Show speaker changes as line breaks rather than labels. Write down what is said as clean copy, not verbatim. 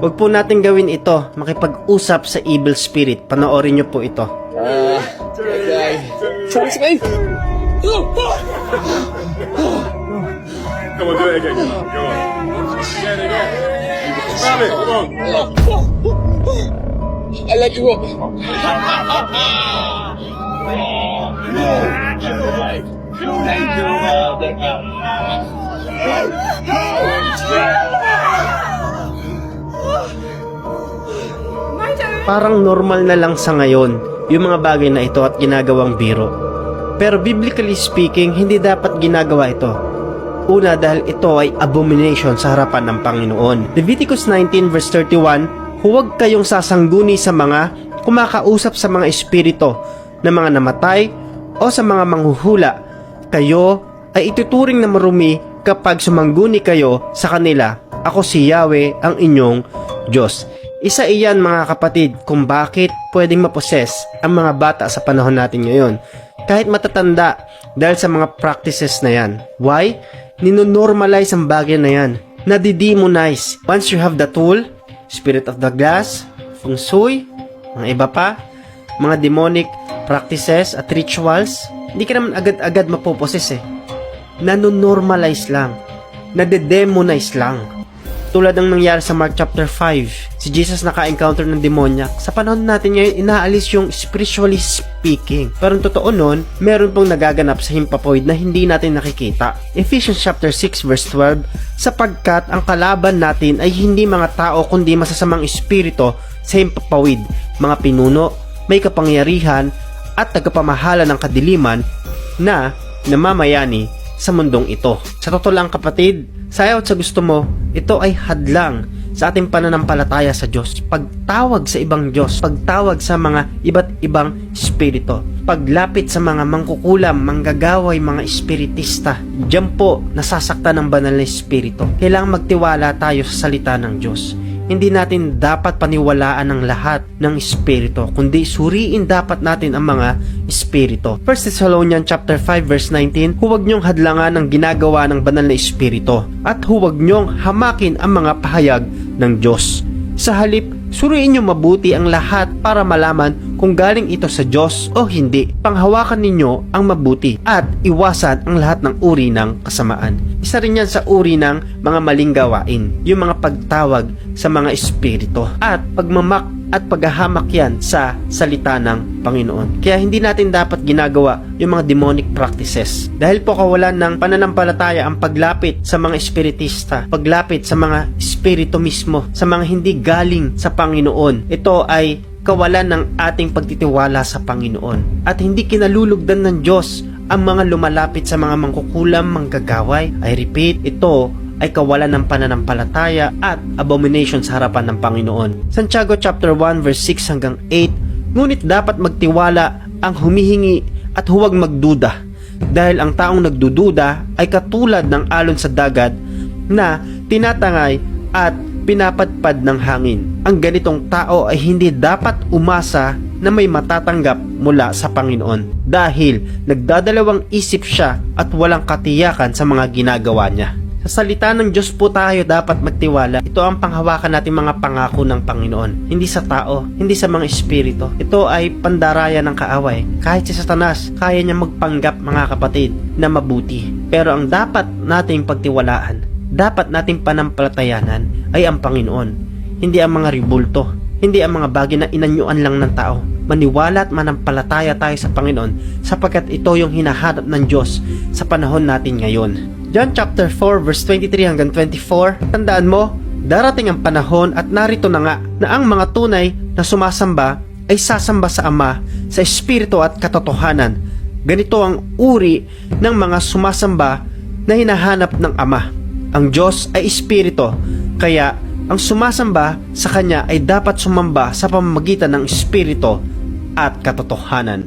Huwag po natin gawin ito, makipag-usap sa evil spirit. Panoorin niyo po ito.
Charles, man!
Come on, do it again. Come on. Again. Grab it. Come on.
I let you up.
Parang normal na lang sa ngayon yung mga bagay na ito at ginagawang biro. Pero biblically speaking, hindi dapat ginagawa ito. Una, dahil ito ay abomination sa harapan ng Panginoon. Leviticus 19 verse 31, huwag kayong sasangguni sa mga kumakausap sa mga espiritu na mga namatay o sa mga manghuhula. Kayo ay ituturing na marumi kapag sumangguni kayo sa kanila. Ako si Yahweh, ang inyong Diyos. Isa iyan mga kapatid kung bakit pwedeng maposes ang mga bata sa panahon natin ngayon. Kahit matatanda dahil sa mga practices na yan. Why? Ninonormalize ang bagay na yan. Nadidemonize. Once you have the tool, spirit of the glass, feng shui, mga iba pa, mga demonic practices at rituals, hindi ka naman agad-agad mapoposes eh. Nanonormalize lang. Nadedemonize lang. Tulad ng nangyari sa Mark chapter 5, si Jesus naka-encounter ng demonyak. Sa panahon natin ngayon, inaalis yung spiritually speaking. Pero ang totoo nun, meron pong nagaganap sa himpapawid na hindi natin nakikita. Ephesians chapter 6 verse 12, sapagkat ang kalaban natin ay hindi mga tao kundi masasamang espiritu sa himpapawid, mga pinuno, may kapangyarihan at tagapamahala ng kadiliman na namamayani sa mundong ito. Sa totoo lang kapatid, sa ayaw at sa gusto mo, ito ay hadlang sa ating pananampalataya sa Diyos. Pagtawag sa ibang Diyos, pagtawag sa mga iba't ibang espiritu, paglapit sa mga mangkukulam, manggagaway, mga espiritista. Diyan po nasasaktan ng banal na espiritu. Kailangang magtiwala tayo sa salita ng Diyos. Hindi natin dapat paniwalaan ang lahat ng espiritu, kundi suriin dapat natin ang mga espiritu. 1 Thessalonians chapter 5 verse 19, huwag niyong hadlangan ang ginagawa ng banal na espiritu at huwag niyong hamakin ang mga pahayag ng Diyos. Sa halip, suriin niyo mabuti ang lahat para malaman kung galing ito sa Diyos o hindi. Panghawakan ninyo ang mabuti at iwasan ang lahat ng uri ng kasamaan. Isa rin yan sa uri ng mga maling gawain, yung mga pagtawag sa mga espiritu at pagmamak at paghahamak yan sa salita ng Panginoon. Kaya hindi natin dapat ginagawa yung mga demonic practices. Dahil po kawalan ng pananampalataya ang paglapit sa mga espiritista, paglapit sa mga espiritu mismo, sa mga hindi galing sa Panginoon. Ito ay kawalan ng ating pagtitiwala sa Panginoon. At hindi kinalulugdan ng Diyos ang mga lumalapit sa mga mangkukulam, manggagaway. I repeat, ito ay kawalan ng pananampalataya at abomination sa harapan ng Panginoon. Santiago chapter 1 verse 6 hanggang 8, ngunit dapat magtiwala ang humihingi at huwag magduda, dahil ang taong nagdududa ay katulad ng alon sa dagat na tinatangay at pinapadpad ng hangin. Ang ganitong tao ay hindi dapat umasa na may matatanggap mula sa Panginoon, dahil nagdadalawang isip siya at walang katiyakan sa mga ginagawa niya. Sa salita ng Diyos po tayo dapat magtiwala. Ito ang panghawakan nating mga pangako ng Panginoon. Hindi sa tao, hindi sa mga espiritu. Ito ay pandaraya ng kaaway. Kahit si Satanas, kaya niya magpanggap mga kapatid na mabuti. Pero ang dapat nating pagtiwalaan, dapat nating panampalatayanan ay ang Panginoon. Hindi ang mga ribulto, hindi ang mga bagay na inanyuan lang ng tao. Maniwala at manampalataya tayo sa Panginoon sapagkat ito yung hinahanap ng Diyos sa panahon natin ngayon. John chapter 4 verse 23 hanggang 24, tandaan mo, darating ang panahon at narito na nga na ang mga tunay na sumasamba ay sasamba sa Ama sa espiritu at katotohanan. Ganito ang uri ng mga sumasamba na hinahanap ng Ama. Ang Diyos ay espiritu, kaya ang sumasamba sa Kanya ay dapat sumamba sa pamamagitan ng espiritu at katotohanan.